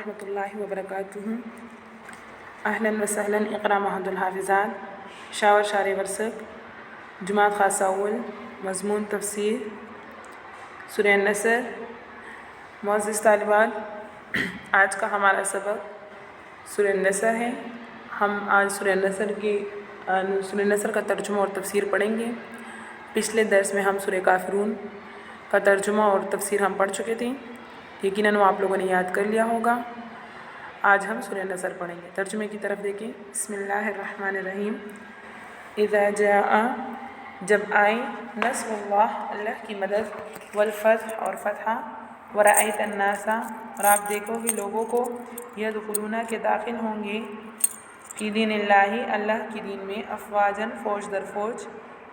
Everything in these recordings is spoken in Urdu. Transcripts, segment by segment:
ورحمۃ اللہ وبرکاتہ۔ اہلاً و سہلاً اقرا محمد الحافظات شاور شار ورثت جماعت خاصہ اول مضمون تفسیر سورہ النصر۔ معزز طالبات، آج کا ہمارا سبق سورہ النصر ہے۔ ہم آج سورہ النصر کا ترجمہ اور تفسیر پڑھیں گے۔ پچھلے درس میں ہم سورہ کافرون کا ترجمہ اور تفسیر ہم پڑھ چکے تھے، یقیناً وہ آپ لوگوں نے یاد کر لیا ہوگا۔ آج ہم سورہ النصر پڑھیں گے۔ ترجمے کی طرف دیکھیں۔ بسم اللہ الرحمن الرحیم۔ اذا جاء، جب آئے، نصر اللہ، اللہ کی مدد، والفتح، اور فتح، ورأیت الناس، اور آپ دیکھو گے لوگوں کو، یدخلون، کے داخل ہوں گے، فی دین اللہ، اللہ کی دین میں، افواجاً، فوج در فوج،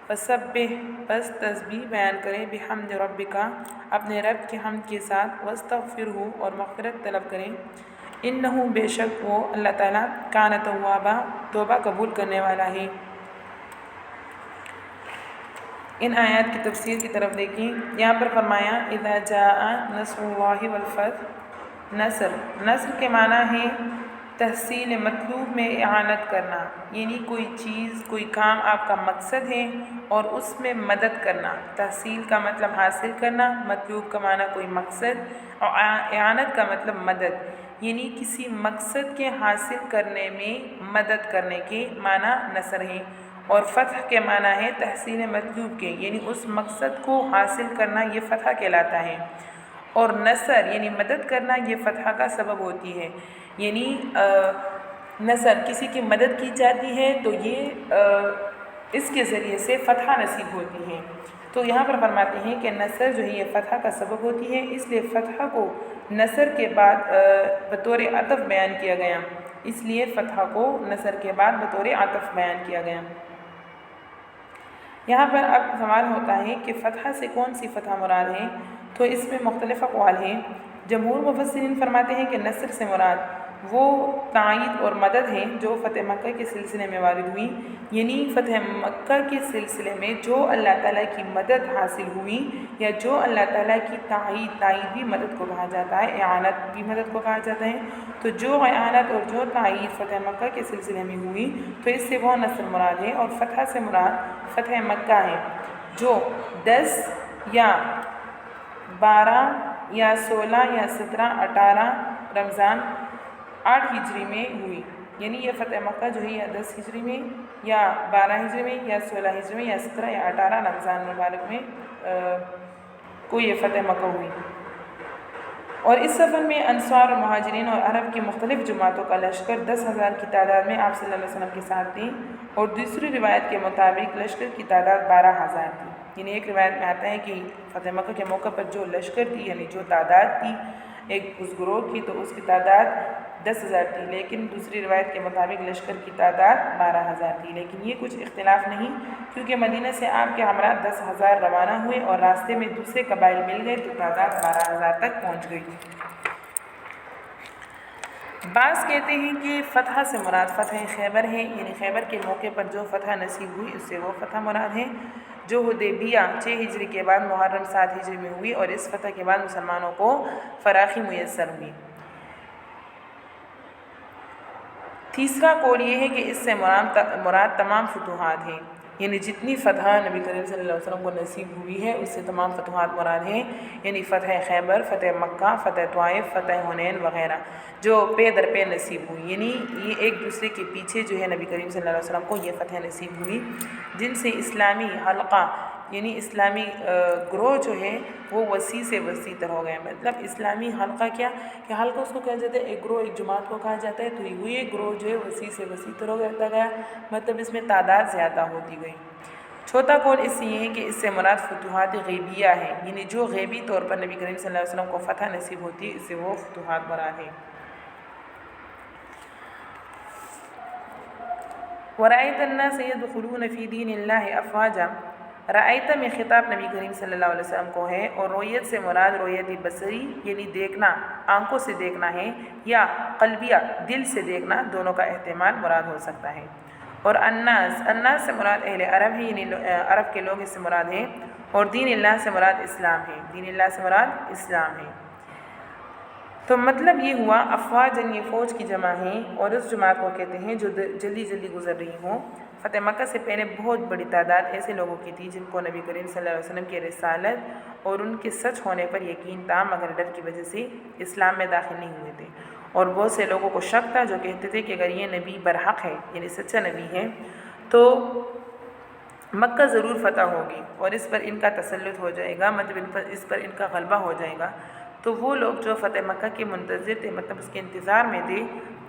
فسبح، پس تسبیح بیان کریں، بحمد ربک، اپنے رب کے حمد کے ساتھ، واستغفرہ، اور مغفرت طلب کریں، انہ، بے شک وہ اللہ تعالیٰ، کان توابا، توبہ قبول کرنے والا ہے۔ ان آیات کی تفسیر کی طرف دیکھیں۔ یہاں پر فرمایا اذا جاء نصر اللہ والفتح، نصر کے معنی ہے تحصیل مطلوب میں اعانت کرنا، یعنی کوئی چیز، کوئی کام آپ کا مقصد ہے اور اس میں مدد کرنا۔ تحصیل کا مطلب حاصل کرنا، مطلوب کا معنی کوئی مقصد، اور اعانت کا مطلب مدد، یعنی کسی مقصد کے حاصل کرنے میں مدد کرنے کے معنی نصر ہے۔ اور فتح کے معنی ہے تحصیل مطلوب کے، یعنی اس مقصد کو حاصل کرنا، یہ فتح کہلاتا ہے۔ اور نصر یعنی مدد کرنا، یہ فتح کا سبب ہوتی ہے۔ یعنی نصر، کسی کی مدد کی جاتی ہے تو یہ اس کے ذریعے سے فتح نصیب ہوتی ہے۔ تو یہاں پر فرماتے ہیں کہ نصر جو ہے یہ فتح کا سبب ہوتی ہے، اس لیے فتح کو نصر کے بعد بطور عطف بیان کیا گیا، اس لیے فتح کو نصر کے بعد بطور عطف بیان کیا گیا۔ یہاں پر اب سوال ہوتا ہے کہ فتح سے کون سی فتح مراد ہے؟ تو اس میں مختلف اقوال ہیں۔ جمہور مفسرین فرماتے ہیں کہ نصر سے مراد وہ تائید اور مدد ہے جو فتح مکہ کے سلسلے میں وارد ہوئی، یعنی فتح مکہ کے سلسلے میں جو اللہ تعالیٰ کی مدد حاصل ہوئی، یا جو اللہ تعالیٰ کی تائید بھی مدد کو کہا جاتا ہے، اعانت بھی مدد کو کہا جاتا ہے۔ تو جو اعانت اور جو تائید فتح مکہ کے سلسلے میں ہوئی تو اس سے وہ نصر مراد ہے۔ اور فتح سے مراد فتح مکہ ہے جو 10 یا 12 یا 16 یا 17 18 رمضان 8 ہجری میں ہوئی، یعنی یہ فتح مکہ جو ہے یا 10 ہجری میں یا 12 ہجری میں یا 16 ہجری میں یا 17 یا 18 رمضان مبارک میں کو یہ فتح مکہ ہوئی۔ اور اس سفر میں انصار اور مہاجرین اور عرب کی مختلف جماعتوں کا لشکر 10,000 کی تعداد میں آپ صلی اللہ علیہ وسلم کے ساتھ تھی، اور دوسری روایت کے مطابق لشکر کی تعداد 12,000 تھی۔ یعنی ایک روایت میں آتا ہے کہ فتح مکہ کے موقع پر جو لشکر تھی، یعنی جو تعداد تھی ایک اس گروہ کی، تو اس کی تعداد 10,000 تھی، لیکن دوسری روایت کے مطابق لشکر کی تعداد 12,000 تھی۔ لیکن یہ کچھ اختلاف نہیں، کیونکہ مدینہ سے آپ کے ہمراہ 10,000 روانہ ہوئے اور راستے میں دوسرے قبائل مل گئے تو تعداد 12,000 تک پہنچ گئی۔ بعض کہتے ہیں کہ فتح سے مراد فتح خیبر ہے، یعنی خیبر کے موقع پر جو فتح نصیب ہوئی اس سے وہ فتح مراد ہے جو حدیبیہ 6 ہجری کے بعد محرم 7 ہجری میں ہوئی، اور اس فتح کے بعد مسلمانوں کو فراخی میسر ہوئی۔ تیسرا قول یہ ہے کہ اس سے مراد تمام فتوحات ہیں، یعنی جتنی فتح نبی کریم صلی اللہ علیہ وسلم کو نصیب ہوئی ہے اس سے تمام فتوحات مراد ہیں، یعنی فتح خیبر، فتح مکہ، فتح طائف، فتح حنین وغیرہ جو پے در پے نصیب ہوئی، یعنی یہ ایک دوسرے کے پیچھے جو ہے نبی کریم صلی اللہ علیہ وسلم کو یہ فتح نصیب ہوئی، جن سے اسلامی حلقہ یعنی اسلامی گروہ جو ہے وہ وسیع سے وسیع تر ہو گئے۔ مطلب اسلامی حلقہ کیا کہ حلقہ اس کو کہا جاتا ہے، ایک گروہ ایک جماعت کو کہا جاتا ہے، تو یہ گروہ جو ہے وسیع سے وسیع تر ہو گیا، مطلب اس میں تعداد زیادہ ہوتی گئی۔ چوتھا قول اس سے یہ ہے کہ اس سے مراد فتوحات غیبیہ ہے، یعنی جو غیبی طور پر نبی کریم صلی اللہ علیہ وسلم کو فتح نصیب ہوتی ہے اس سے وہ فتوحات مراد ہے۔ ورأیت الناس یدخلون فی دین اللہ افواجا، رأیت میں خطاب نبی کریم صلی اللہ علیہ وسلم کو ہے، اور رویت سے مراد رویت بصری یعنی دیکھنا، آنکھوں سے دیکھنا ہے، یا قلبیہ دل سے دیکھنا، دونوں کا احتمال مراد ہو سکتا ہے۔ اور الناس سے مراد اہل عرب ہے، یعنی عرب کے لوگ اس سے مراد ہیں، اور دین اللہ سے مراد اسلام ہے، دین اللہ سے مراد اسلام ہے۔ تو مطلب یہ ہوا افواجن یہ فوج کی جمع ہیں اور اس جماعت کو کہتے ہیں جو جلدی جلدی گزر رہی ہوں۔ فتح مکہ سے پہلے بہت بڑی تعداد ایسے لوگوں کی تھی جن کو نبی کریم صلی اللہ علیہ وسلم کی رسالت اور ان کے سچ ہونے پر یقین تھا، مگر ڈر کی وجہ سے اسلام میں داخل نہیں ہوئے تھے۔ اور بہت سے لوگوں کو شک تھا جو کہتے تھے کہ اگر یہ نبی برحق ہے یعنی سچا نبی ہے تو مکہ ضرور فتح ہوگی اور اس پر ان کا تسلط ہو جائے گا، مطلب اس پر ان کا غلبہ ہو جائے گا۔ تو وہ لوگ جو فتح مکہ کے منتظر تھے، مطلب اس کے انتظار میں تھے،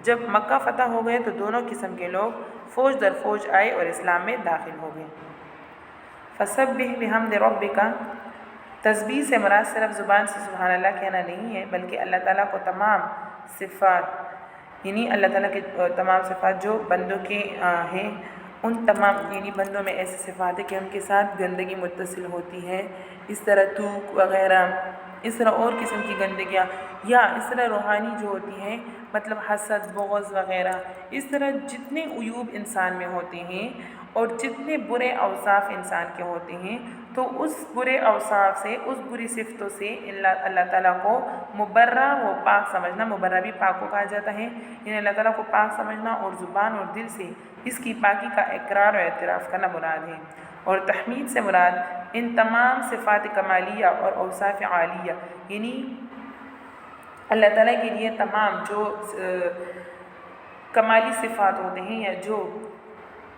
جب مکہ فتح ہو گئے تو دونوں قسم کے لوگ فوج در فوج آئے اور اسلام میں داخل ہو گئے۔ فسبح بحمد ربک، تسبیح سے مراد صرف زبان سے سبحان اللہ کہنا نہیں ہے، بلکہ اللہ تعالیٰ کو تمام صفات یعنی اللہ تعالیٰ کے تمام صفات جو بندوں کے ہیں، ان تمام یعنی بندوں میں ایسی صفات ہے کہ ان کے ساتھ گندگی متصل ہوتی ہے، اس طرح تھوک وغیرہ، اس طرح اور قسم کی گندگیاں، یا اس طرح روحانی جو ہوتی ہیں مطلب حسد، بغض وغیرہ، اس طرح جتنے عیوب انسان میں ہوتے ہیں اور جتنے برے اوصاف انسان کے ہوتے ہیں، تو اس برے اوصاف سے، اس بری صفتوں سے اللہ تعالیٰ کو مبرہ و پاک سمجھنا، مبرہ بھی پاک کو کہا جاتا ہے، یعنی اللہ تعالیٰ کو پاک سمجھنا اور زبان اور دل سے اس کی پاکی کا اقرار و اعتراف کرنا مراد ہے۔ اور تحمید سے مراد ان تمام صفات کمالیہ اور اوصاف عالیہ، یعنی اللہ تعالیٰ کے لیے تمام جو کمالی صفات ہوتے ہیں یا جو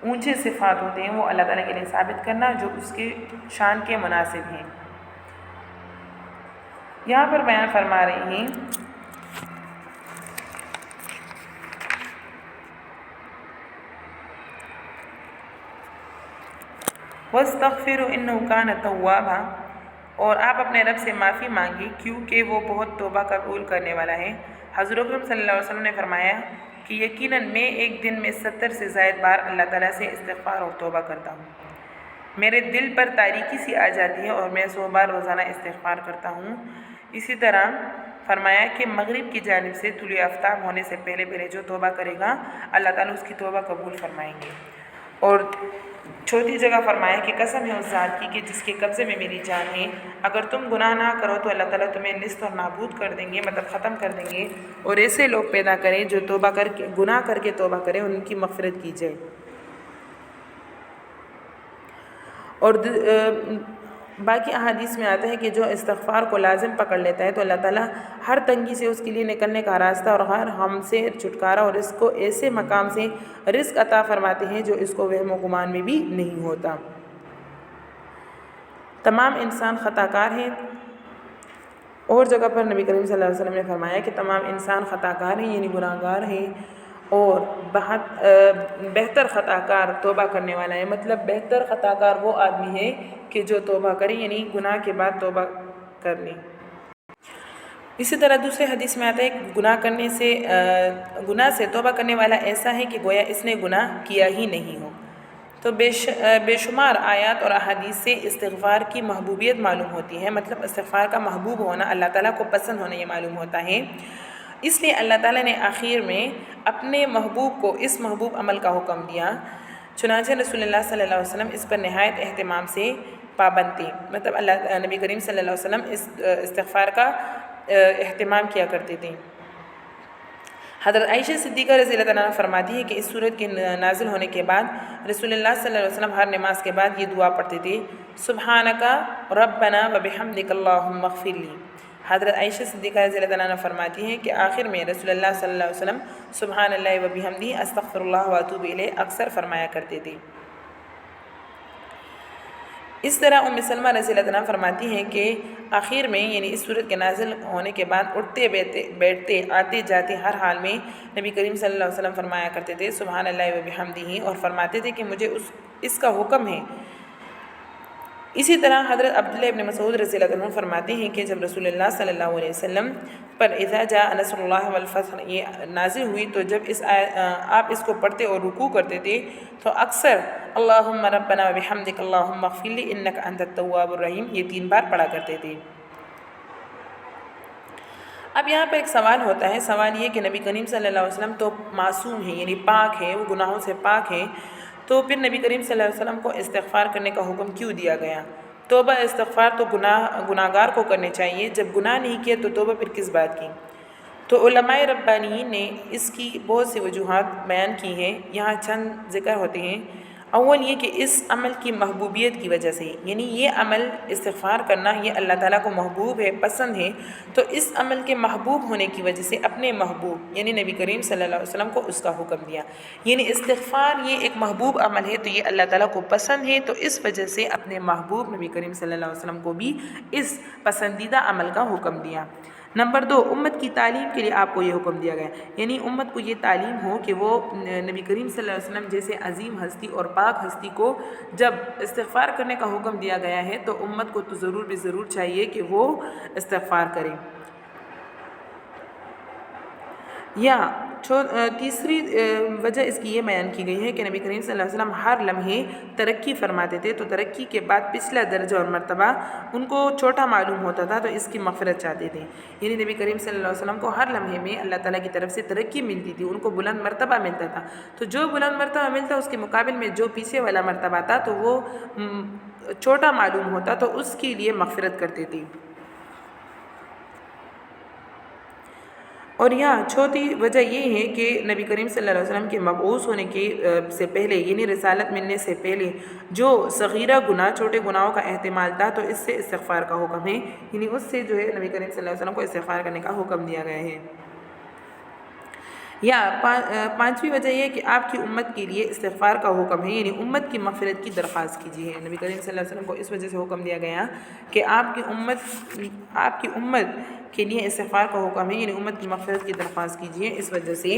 اونچے صفات ہوتے ہیں وہ اللہ تعالیٰ کے لیے ثابت کرنا جو اس کے شان کے مناسب ہیں۔ یہاں پر بیان فرما رہے ہیں وَاسْتَغْفِرُوا إِنَّهُ كَانَ تَوَّابًا، اور آپ اپنے رب سے معافی مانگی کیونکہ وہ بہت توبہ قبول کرنے والا ہے۔ حضرت اکرم صلی اللہ علیہ وسلم نے فرمایا کہ یقیناً میں ایک دن میں 70 سے زائد بار اللہ تعالیٰ سے استغفار اور توبہ کرتا ہوں۔ میرے دل پر تاریکی سی آ جاتی ہے اور میں 100 بار روزانہ استغفار کرتا ہوں۔ اسی طرح فرمایا کہ مغرب کی جانب سے طلوع آفتاب ہونے سے پہلے جو توبہ کرے گا اللہ تعالیٰ اس کی توبہ قبول فرمائیں گے۔ اور چوتھی جگہ فرمایا کہ قسم ہے اس ذات کی کہ جس کے قبضے میں میری جان ہے، اگر تم گناہ نہ کرو تو اللہ تعالیٰ تمہیں نیست اور نابود کر دیں گے، مطلب ختم کر دیں گے، اور ایسے لوگ پیدا کریں جو گناہ کر کے توبہ کریں، ان کی مغفرت کی جائے۔ اور باقی احادیث میں آتا ہے کہ جو استغفار کو لازم پکڑ لیتا ہے تو اللہ تعالیٰ ہر تنگی سے اس کے لیے نکلنے کا راستہ اور ہر ہم سے چھٹکارا اور اس کو ایسے مقام سے رزق عطا فرماتے ہیں جو اس کو وہم و گمان میں بھی نہیں ہوتا۔ تمام انسان خطا کار ہیں، اور جگہ پر نبی کریم صلی اللہ علیہ وسلم نے فرمایا کہ تمام انسان خطا کار ہیں یعنی گناہ گار ہیں، اور بہتر خطا کار توبہ کرنے والا ہے، مطلب بہتر خطا کار وہ آدمی ہے کہ جو توبہ کرے یعنی گناہ کے بعد توبہ کر لے۔ اسی طرح دوسرے حدیث میں آتا ہے کہ گناہ سے توبہ کرنے والا ایسا ہے کہ گویا اس نے گناہ کیا ہی نہیں ہو۔ تو بے شمار آیات اور احادیث سے استغفار کی محبوبیت معلوم ہوتی ہے، مطلب استغفار کا محبوب ہونا، اللہ تعالیٰ کو پسند ہونا یہ معلوم ہوتا ہے۔ اس لیے اللہ تعالیٰ نے آخر میں اپنے محبوب کو اس محبوب عمل کا حکم دیا، چنانچہ رسول اللہ صلی اللہ علیہ وسلم اس پر نہایت اہتمام سے پابند تھے، مطلب نبی کریم صلی اللہ علیہ وسلم اس استغفار کا اہتمام کیا کرتے تھے۔ حضرت عائشہ صدیقہ رضی اللہ عنہا فرماتی ہے کہ اس سورت کے نازل ہونے کے بعد رسول اللہ صلی اللہ علیہ وسلم ہر نماز کے بعد یہ دعا پڑھتے تھے، سبحانک ربنا وبحمدک اللہم اغفر لی۔ حضرت عائشہ صدیقہ رضی اللہ عنہا فرماتی ہیں کہ آخر میں رسول اللہ صلی اللہ علیہ وسلم سبحان اللہ وبحمدہ استغفر اللہ واتوب الیہ اکثر فرمایا کرتے تھے۔ اس طرح ام سلمہ رضی اللہ عنہا فرماتی ہیں کہ آخر میں یعنی اس صورت کے نازل ہونے کے بعد اٹھتے بیٹھتے آتے جاتے ہر حال میں نبی کریم صلی اللہ علیہ وسلم فرمایا کرتے تھے سبحان اللہ وبحمدہ، اور فرماتے تھے کہ مجھے اس کا حکم ہے۔ اسی طرح حضرت عبداللہ ابن مسعود رضی اللہ عنہ فرماتے ہیں کہ جب رسول اللہ صلی اللہ علیہ وسلم پر اذا جاء نصر اللہ والفتح یہ نازل ہوئی تو جب آپ اس کو پڑھتے اور رکوع کرتے تھے تو اکثر اللہم ربنا وبحمدک اللہم اغفر لی انک انت التواب الرحیم یہ 3 بار پڑھا کرتے تھے۔ اب یہاں پر ایک سوال ہوتا ہے، سوال یہ کہ نبی کریم صلی اللہ علیہ وسلم تو معصوم ہیں یعنی پاک ہے، وہ گناہوں سے پاک ہیں، تو پھر نبی کریم صلی اللہ علیہ وسلم کو استغفار کرنے کا حکم کیوں دیا گیا؟ توبہ استغفار تو گناہ گار کو کرنے چاہیے، جب گناہ نہیں کیا تو توبہ پھر کس بات کی؟ تو علماء ربانیین نے اس کی بہت سی وجوہات بیان کی ہیں، یہاں چند ذکر ہوتے ہیں۔ اول یہ کہ اس عمل کی محبوبیت کی وجہ سے، یعنی یہ عمل استغفار کرنا یہ اللہ تعالیٰ کو محبوب ہے، پسند ہے، تو اس عمل کے محبوب ہونے کی وجہ سے اپنے محبوب یعنی نبی کریم صلی اللہ علیہ وسلم کو اس کا حکم دیا۔ یعنی استغفار یہ ایک محبوب عمل ہے تو یہ اللہ تعالیٰ کو پسند ہے، تو اس وجہ سے اپنے محبوب نبی کریم صلی اللہ علیہ وسلم کو بھی اس پسندیدہ عمل کا حکم دیا۔ نمبر 2، امت کی تعلیم کے لیے آپ کو یہ حکم دیا گیا، یعنی امت کو یہ تعلیم ہو کہ وہ نبی کریم صلی اللہ علیہ وسلم جیسے عظیم ہستی اور پاک ہستی کو جب استغفار کرنے کا حکم دیا گیا ہے تو امت کو تو ضرور بھی ضرور چاہیے کہ وہ استغفار کرے۔ یا تیسری وجہ اس کی یہ بیان کی گئی ہے کہ نبی کریم صلی اللہ علیہ وسلم ہر لمحے ترقی فرماتے تھے، تو ترقی کے بعد پچھلا درجہ اور مرتبہ ان کو چھوٹا معلوم ہوتا تھا، تو اس کی مغفرت چاہتے تھے۔ یعنی نبی کریم صلی اللہ علیہ وسلم کو ہر لمحے میں اللہ تعالیٰ کی طرف سے ترقی ملتی تھی، ان کو بلند مرتبہ ملتا تھا، تو جو بلند مرتبہ ملتا اس کے مقابل میں جو پیچھے والا مرتبہ تھا تو وہ چھوٹا معلوم ہوتا، تو اس کے لیے مغفرت کرتے تھے۔ اور یہاں چوتھی وجہ یہ ہے کہ نبی کریم صلی اللہ علیہ وسلم کے مبعوث ہونے کے سے پہلے یعنی رسالت ملنے سے پہلے جو صغیرہ گناہ چھوٹے گناہوں کا احتمال تھا تو اس سے استغفار کا حکم ہے، یعنی اس سے جو ہے نبی کریم صلی اللہ علیہ وسلم کو استغفار کرنے کا حکم دیا گیا ہے۔ یا پانچویں وجہ یہ ہے کہ آپ کی امت کے لیے استغفار کا حکم ہے، یعنی امت کی مغفرت کی درخواست کیجیے۔ نبی کریم صلی اللہ علیہ وسلم کو اس وجہ سے حکم دیا گیا کہ آپ کی امت کے لیے استغفار کا حکم ہے، یعنی امت کی مغفرت کی درخواست کیجیے۔ اس وجہ سے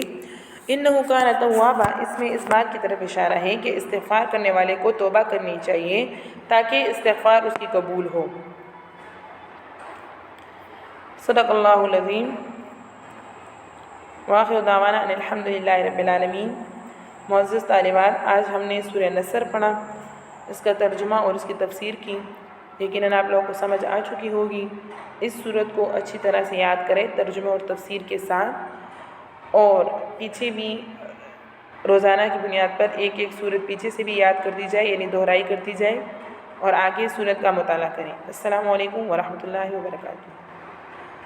انہ کان توابا، اس میں اس بات کی طرف اشارہ ہے کہ استغفار کرنے والے کو توبہ کرنی چاہیے تاکہ استغفار اس کی قبول ہو۔ صدق اللہ العظیم۔ وآخر دعوانا ان الحمدللہ رب العالمین۔ معزز طالبات، آج ہم نے سورہ نصر پڑھا، اس کا ترجمہ اور اس کی تفسیر کی، یقیناً آپ لوگوں کو سمجھ آ چکی ہوگی۔ اس سورت کو اچھی طرح سے یاد کریں ترجمہ اور تفسیر کے ساتھ، اور پیچھے بھی روزانہ کی بنیاد پر ایک ایک سورت پیچھے سے بھی یاد کر دی جائے، یعنی دہرائی کرتی جائے، اور آگے سورت کا مطالعہ کریں۔ السلام علیکم ورحمۃ اللہ وبرکاتہ۔